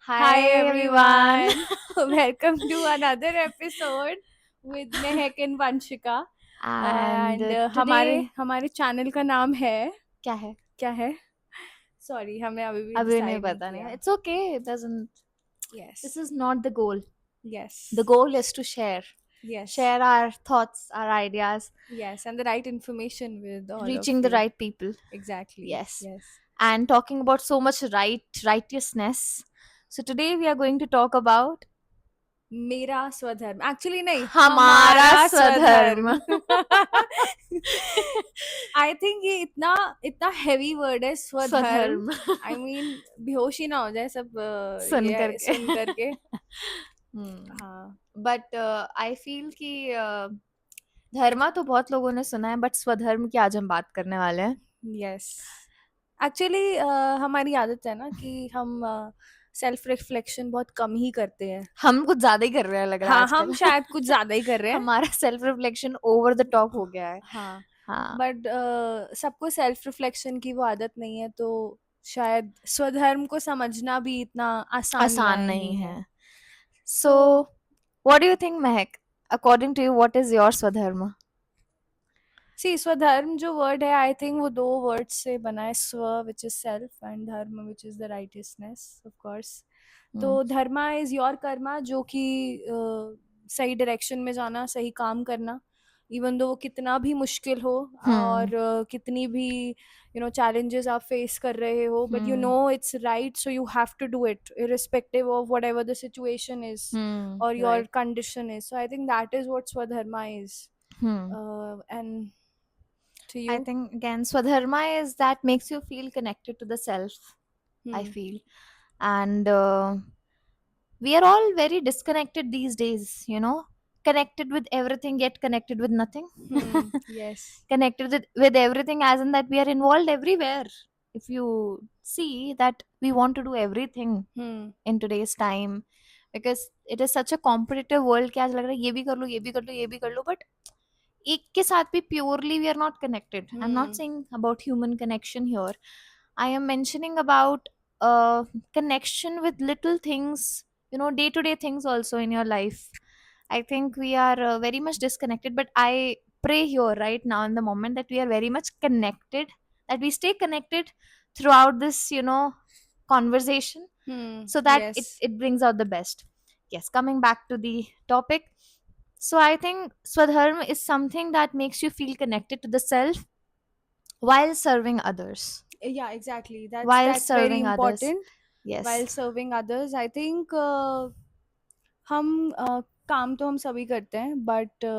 Hi Hi everyone. everyone. Welcome to another episode with Mehak and Vanshika. And and हमारे today हमारे channel का नाम है क्या है? क्या है? सॉरी, हमें अभी भी अभी नहीं डिसाइड नहीं पता नहीं. किया. It's okay. It doesn't. Yes. This is not the goal. Yes. The goal is to share. Yes. Share our thoughts, our ideas, yes, and the right information with all reaching of the you. right people. Exactly. Yes. Yes. And talking about so much righteousness. So today we are going to talk about मेरा स्वधर्म, actually नहीं, हमारा हमारा स्वधर्म. स्वधर्म. I think ये इतना इतना हेवी वर्ड है, स्वधर्म. स्वधर्म. आई मीन बेहोश ही ना हो जाए सब सुन ये करके. सुन करके. हाँ. बट आई फील कि धर्मा तो बहुत लोगों ने सुना है बट स्वधर्म की आज हम बात करने वाले हैं. यस. एक्चुअली हमारी आदत है ना कि हम सेल्फ रिफ्लेक्शन बहुत कम ही करते हैं. हम कुछ ज्यादा ही कर रहे हैं लग रहा है हाँ, हम आजकल. शायद कुछ ज्यादा ही कर रहे हैं. हमारा self reflection over the top हो गया है. हाँ. हाँ. बट सबको सेल्फ रिफ्लेक्शन की वो आदत नहीं है, तो शायद स्वधर्म को समझना भी इतना आसान आसान नहीं नहीं है. है. सो तो what do you think Mahak, according to you what is your swadharma? See, स्वधर्म जो वर्ड है, आई थिंक वो दो वर्ड से बना है. स्व विच इज सेल्फ एंड धर्म which is the righteousness, of course. तो धर्मा इज योर कर्मा, जो कि सही डायरेक्शन में जाना, सही काम करना, इवन दो वो कितना भी मुश्किल हो और कितनी भी चैलेंजेस आप फेस कर रहे हो, but you know it's right, so you have to do it irrespective of whatever the situation is or your right. Condition is. So I think that is what Swadharma is. And to I you? think again swadharma is that makes you feel connected to the self. I Hmm. feel. And we are all very disconnected these days, connected with everything yet connected with nothing. Yes. Connected with everything as in that we are involved everywhere. If you see that we want to do everything in today's time, because it is such a competitive world कि आज लग रहा है ये भी कर लो ये भी कर लो ये भी कर लो, but एक के साथ भी purely we are not connected. I'm not saying about human connection here. I am mentioning about connection with little things, day to day things also in your life. I think we are very much disconnected, but I pray here right now in the moment that we are very much connected, that we stay connected throughout this, conversation, so that it, Yes. it brings out the best. Yes, coming back to the topic. So I think Swadharma is something that makes you feel connected to the self while serving others. Yeah, exactly. While That's very serving others. important. While Yes. serving others, I think हम काम तो हम सभी करते हैं, but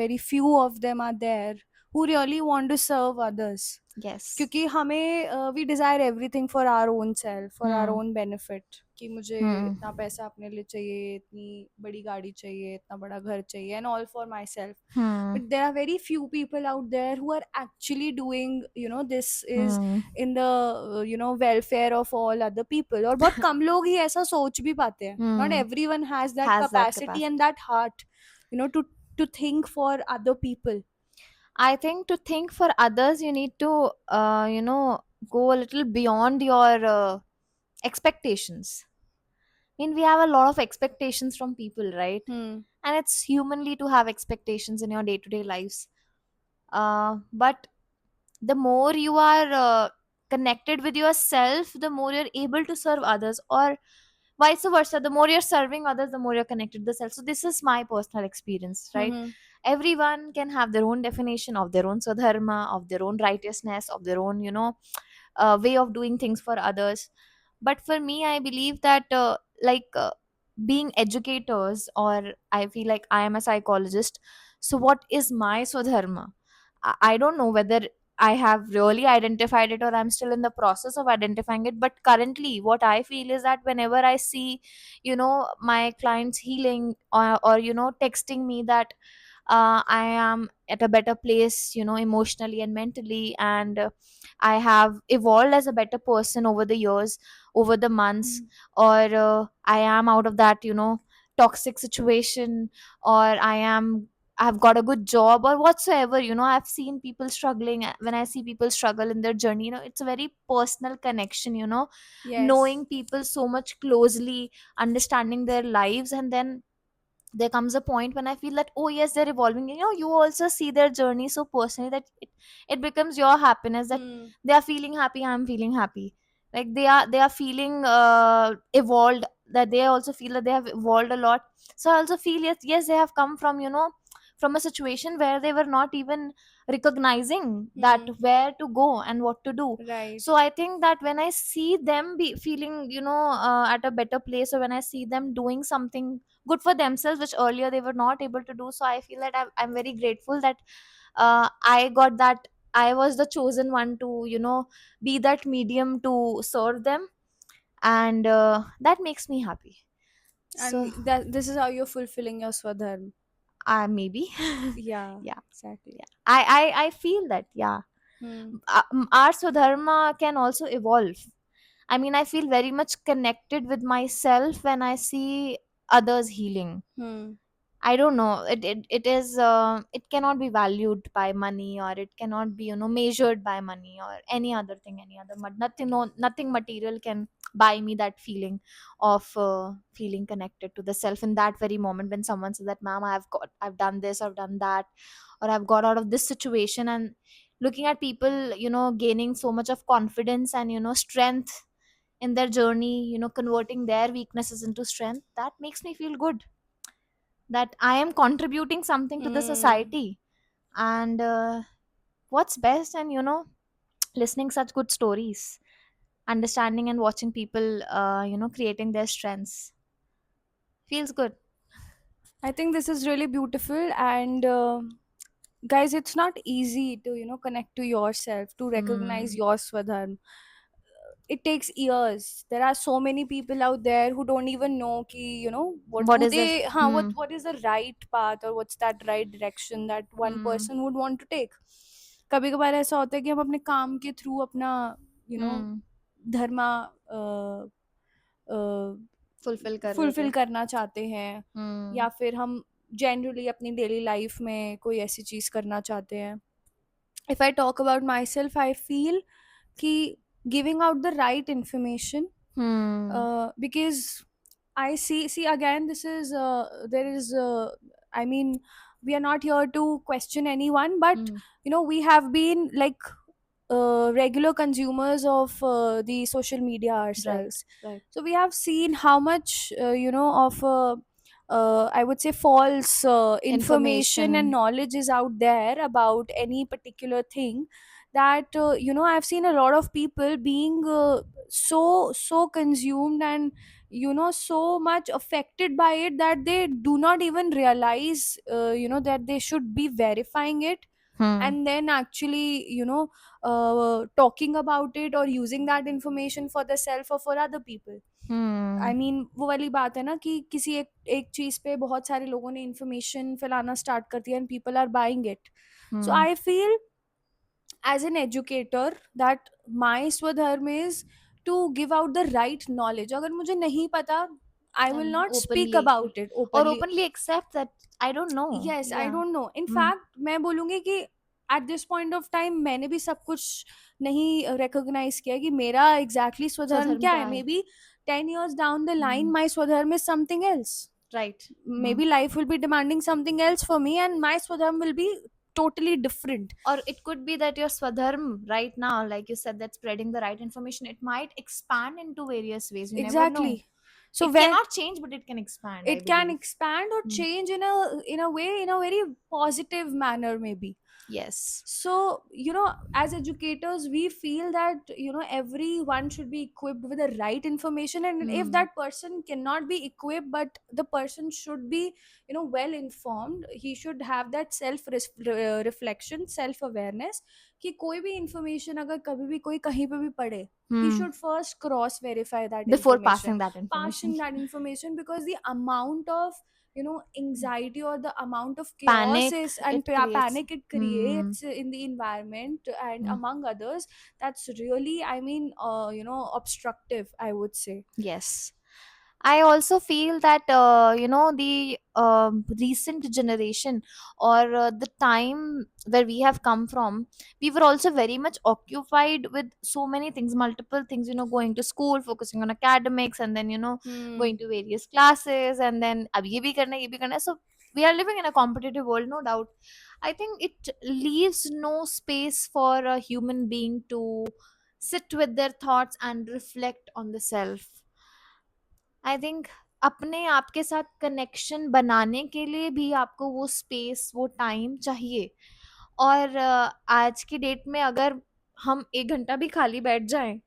very few of them are there who really want to serve others. Yes. क्योंकि हमें we desire everything for our own self, for our Hmm. Own benefit, कि मुझे Hmm. इतना पैसा अपने लिए चाहिए, इतनी बड़ी गाड़ी चाहिए, इतना बड़ा घर चाहिए, and all for my self. Hmm. But there are very few people out there who are actually doing, this is Hmm. in the welfare of all other people. और बहुत कम लोग ही ऐसा सोच भी पाते हैं. Not Hmm. everyone has that Has that capacity and capacity. that heart, to think for other people. I think to think for others, you need to, go a little beyond your expectations. I mean, we have a lot of expectations from people, right? And it's humanly to have expectations in your day to day lives. But the more you are connected with yourself, the more you're able to serve others, or vice versa. The more you're serving others, the more you're connected to the self. So, this is my personal experience, right? Everyone can have their own definition of their own swadharma, of their own righteousness, of their own, way of doing things for others. But for me, I believe that, being educators, or I feel like I am a psychologist. So, what is my swadharma? I don't know whether I have really identified it or I'm still in the process of identifying it. But currently, what I feel is that whenever I see, my clients healing, or texting me that I am at a better place, emotionally and mentally, and I have evolved as a better person over the years, over the months, or I am out of that, toxic situation, or I've got a good job or whatsoever. I've seen people struggling. When I see people struggle in their journey, it's a very personal connection, Yes. knowing people so much closely, understanding their lives. And then there comes a point when I feel that, oh yes, they're evolving. You also see their journey so personally that it becomes your happiness, that Hmm. they are feeling happy, I'm feeling happy. Like they are feeling evolved, that they also feel that they have evolved a lot. So I also feel, yes, they have come from, from a situation where they were not even recognizing that Hmm. where to go and what to do. Right. So I think that when I see them be feeling, at a better place, or when I see them doing something good for themselves which earlier they were not able to do, so I feel that I'm very grateful that I got that. I was the chosen one to, be that medium to serve them. And that makes me happy. So And that this is how you're fulfilling your swadharma. maybe. Yeah, Yeah, exactly. yeah, I feel that, yeah. Hmm. Our swadharma can also evolve. I mean, I feel very much connected with myself when I see others healing. Hmm. I don't know. It is. It cannot be valued by money, or it cannot be, measured by money or any other thing, any other. But nothing, no, nothing material can buy me that feeling of feeling connected to the self in that very moment when someone says that, "Ma'am, I've done this, I've done that, or I've got out of this situation." And looking at people, gaining so much of confidence and strength in their journey, converting their weaknesses into strength, that makes me feel good, that I am contributing something to the Hmm. society. And what's best, and listening such good stories, understanding and watching people, creating their strengths, feels good. I think this is really beautiful, and guys, it's not easy to connect to yourself, to recognize Hmm. your swadharma. It takes years. There are so many people out there who don't even know ki, what What do is it? they Hmm. what is the right path, or what's that right direction that one Hmm. person would want to take. कभी कभार ऐसा होता है कि हम अपने काम के थ्रू अपना you know Hmm. Dharma Fulfill कर रहे फुलफिल थे. करना चाहते हैं, Hmm. या फिर हम जनरली अपनी डेली लाइफ में कोई ऐसी चीज़ करना चाहते हैं. If I talk about my self, I feel कि giving out the right information, Hmm. because I see again, this is there is I mean, we are not here to question anyone, but Hmm. we have been like regular consumers of the social media Right. ourselves. Right. So we have seen how much of I would say false information and Information. knowledge is out there about any particular thing, that I've seen a lot of people being so consumed and so much affected by it that they do not even realize that they should be verifying it, Hmm. and then actually talking about it or using that information for the self or for other people. Hmm. I mean वो वाली बात है ना कि किसी एक एक चीज पे बहुत सारे लोगों ने इंफॉर्मेशन फैलाना स्टार्ट कर दिया and people are buying it. So Hmm. I feel as an educator that my swadharma is to give out the right knowledge. अगर मुझे नहीं पता, I will And not speak openly, about it or openly. openly accept that I don't know. Yes, I Yeah. don't know. In Hmm. fact, मैं बोलूँगी कि at this point of time मैंने भी सब कुछ नहीं recognize किया कि मेरा exactly स्वधर्म स्वधर्म क्या क्या है. है? Maybe 10 years down the line Hmm. my swadharma is something else. Right. Hmm. Maybe life will be demanding something else for me and my swadharma will be totally different. Or it could be that your swadharm right now, like you said, that spreading the right information, it might expand into various ways. You never know. Exactly. So It where cannot change, but it can expand, I it can believe. expand or Hmm. change in a way, in a very positive manner maybe. Yes. So as educators we feel that everyone should be equipped with the right information, and if Hmm. that person cannot be equipped, but the person should be well informed, he should have that self reflection, self awareness, कि कोई भी information अगर कभी भी कोई कहीं पे भी पढ़े, he Hmm. should first cross verify that Before information, passing that information. passing that information, because the amount of anxiety or the amount of chaos Panic is and it creates. panic it Hmm. creates in the environment and Hmm. among others, that's really, I mean, obstructive, I would say. Yes. I also feel that the recent generation, or the time where we have come from, we were also very much occupied with so many things, multiple things. Going to school, focusing on academics, and then Hmm. going to various classes, and then ab ye bhi karna, ye bhi karna. So we are living in a competitive world, no doubt. I think it leaves no space for a human being to sit with their thoughts and reflect on the self. I think अपने आप के साथ connection बनाने के लिए भी आपको वो स्पेस, वो टाइम चाहिए। और आज की डेट में अगर हम 1 घंटा भी खाली बैठ जाएँ,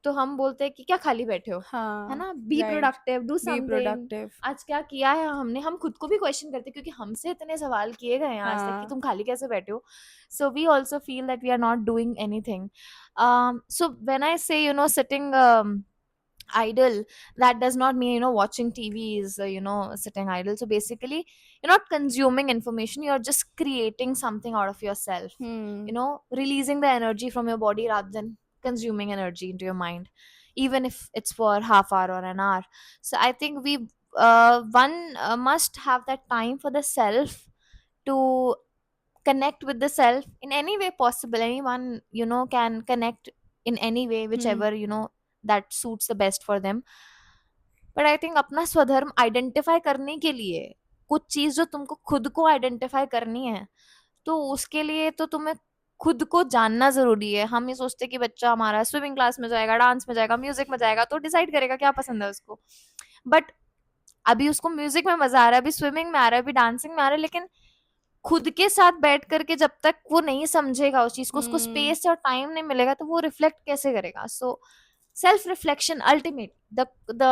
तो हम बोलते हैं कि क्या खाली बैठे हो, है हाँ, ना? Be right. Productive, do be something. Productive. आज क्या किया है हमने? हम खुद को भी क्वेश्चन करते हैं, क्योंकि हमसे इतने सवाल किए गए हैं आज तक कि हाँ। तुम खाली कैसे बैठे हो? So we also feel that we are not doing anything. So when I say sitting idle, that does not mean watching TV is sitting idle. So basically, you're not consuming information, you're just creating something out of yourself, Hmm. releasing the energy from your body rather than consuming energy into your mind, even if it's for half hour or an hour. So I think we one must have that time for the self, to connect with the self in any way possible. Anyone can connect in any way, Hmm. whichever that suits the best for them. But I think अपना स्वधर्म identify करने के लिए, कुछ चीज जो तुमको खुद को आइडेंटिफाई करनी है, तो उसके लिए तो तुम्हें खुद को जानना जरूरी है। हम ये सोचते हैं कि बच्चा हमारा स्विमिंग क्लास में जाएगा, डांस में जाएगा, म्यूजिक में जाएगा, तो डिसाइड करेगा क्या पसंद है उसको। बट अभी उसको म्यूजिक में मजा आ रहा है, अभी स्विमिंग में आ रहा है, अभी डांसिंग में आ रहा है, लेकिन खुद के साथ बैठ करके जब तक वो नहीं समझेगा उस चीज को, उसको Hmm. स्पेस और टाइम नहीं मिलेगा, तो वो रिफ्लेक्ट कैसे करेगा? सो self reflection, ultimate, the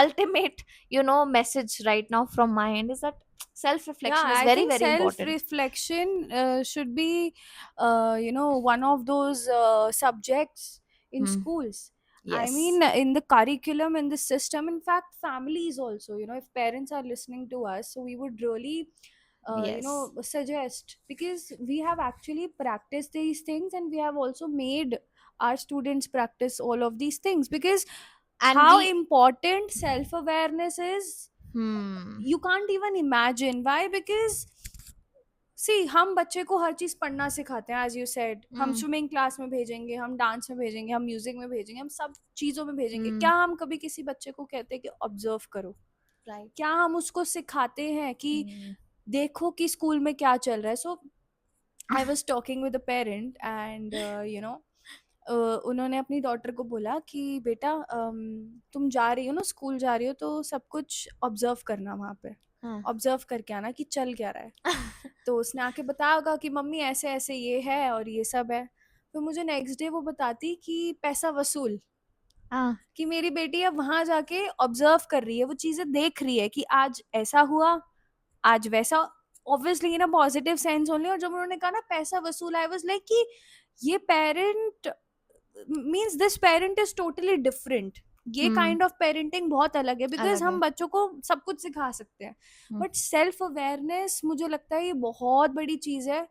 ultimate message right now from my end is that self Yeah, reflection is I very think very self important. reflection should be, one of those subjects in Hmm. schools. I Yes. mean, in the curriculum, in the system, in fact, families also, if parents are listening to us, so we would really, Yes. suggest, because we have actually practiced these things and we have also made our students practice all of these things, because And how we important self awareness is, hmm you can't even imagine. Why? Because सी हम बच्चे को हर चीज पढ़ना सिखाते हैं, as you said, हम hmm swimming class में भेजेंगे, हम डांस में भेजेंगे, हम म्यूजिक में भेजेंगे, हम सब चीजों में भेजेंगे। hmm क्या हम कभी किसी बच्चे को कहते हैं कि ऑब्जर्व करो? right क्या हम उसको सिखाते हैं कि hmm देखो कि स्कूल में क्या चल रहा है? So I was talking with a parent and उन्होंने अपनी डॉटर को बोला कि बेटा, तुम जा रही हो ना, स्कूल जा रही हो, तो सब कुछ ऑब्जर्व करना वहाँ पे, हाँ ऑब्जर्व करके आना कि चल क्या रहा है। तो उसने आके बताया होगा कि मम्मी ऐसे ऐसे ये है और ये सब है। तो मुझे नेक्स्ट डे वो बताती कि पैसा वसूल, हाँ कि मेरी बेटी अब वहां जाके ऑब्जर्व कर रही है, वो चीजें देख रही है कि आज ऐसा हुआ, आज वैसा, obviously in a positive sense only. और जब उन्होंने कहा ना पैसा वसूल, आई वाज लाइक कि ये parent means this parent is totally different. ये hmm काइंड ऑफ पेरेंटिंग बहुत अलग है, बिकॉज अलग हम है बच्चों को सब कुछ सिखा सकते हैं, hmm बट सेल्फ अवेयरनेस मुझे लगता है ये बहुत बड़ी चीज है।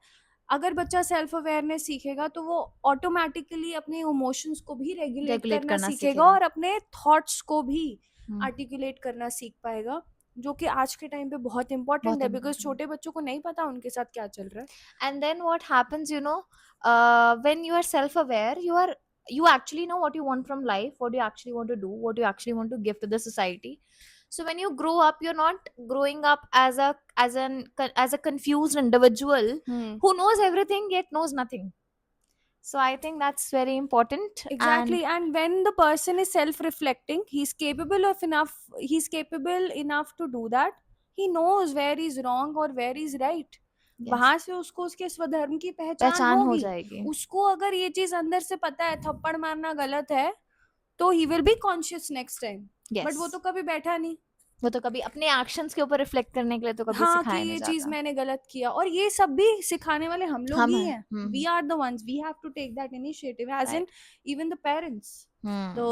अगर बच्चा सेल्फ अवेयरनेस सीखेगा तो वो ऑटोमेटिकली अपने इमोशंस को भी रेगुलेट रेगुलेट करना करना सीखेगा सीखेगा। और अपने थॉट्स को भी hmm आर्टिकुलेट करना सीख पाएगा, जो कि आज के टाइम पे बहुत इंपॉर्टेंट बहुत है, बिकॉज इम्पोर्टेंट। छोटे बच्चों को नहीं पता उनके साथ क्या चल रहा है। And then what happens, when you are self aware, you actually know what you want from life, what you actually want to do, what you actually want to give to the society. So when you grow up, you're not growing up as a confused individual Hmm. who knows everything yet knows nothing. So I think that's very important. And Exactly, and when the person is self-reflecting, he's capable enough to do that. He knows where he's wrong or where he's right. yes, वहां से उसको उसके स्वधर्म की पहचान पहचान हो होगी। जाएगी। उसको अगर ये चीज अंदर से पता है थप्पड़ मारना गलत है, तो he will be conscious next time. But वो यस, तो कभी बैठा नहीं। वो तो कभी अपने एक्शंस के ऊपर रिफ्लेक्ट करने के लिए तो कभी हाँ, कि सिखाया नहीं ये चीज जाता। मैंने गलत किया, और ये सब भी सिखाने वाले हम लोग हम ही हैं। हैं। We are the ones, we have to take that initiative, as in right. even the parents, the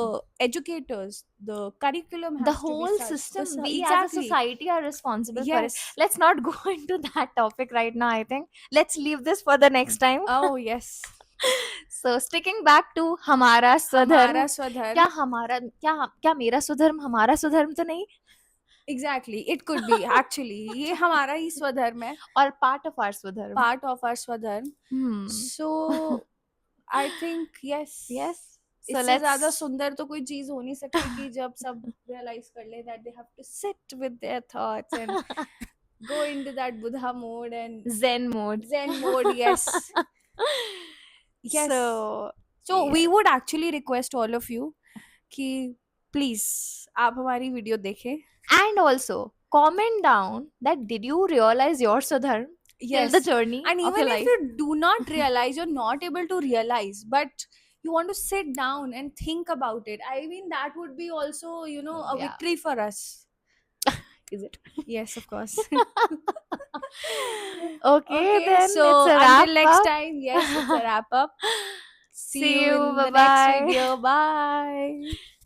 educators, the curriculum The has to be whole such. system, we as a Exactly. society are responsible for it. Yes. Let's not go into that topic right now. I think let's leave this for the next time. Oh, yes. So sticking back to हमारा स्वधर्म, हमारा स्वधर्म. क्या हमारा क्या क्या मेरा स्वधर्म हमारा स्वधर्म तो नहीं? Exactly, it could be actually. ये हमारा ही स्वधर्म है. और part of our स्वधर्म. Part of our स्वधर्म. Hmm. So I think yes. Yes. So इससे ज़्यादा let's सुंदर तो कोई चीज़ हो नहीं सकती कि जब सब realize कर ले that they have to sit with their thoughts and go into that Buddha mode and Zen mode. Zen mode. Yes. Yes. So we would actually request all of you कि please आप हमारी video देखें. And also comment down that did you realize your Swadharm till the Yes. journey And of even your if life? you do not realize, you're not able to realize, but you want to sit down and think about it. I mean, that would be also, you know, a Yeah. victory for us. Is it? Yes, of course. Okay, then so it's a wrap until next up. time, yes, it's a wrap up. See you See you. in Bye the next bye. video. Bye.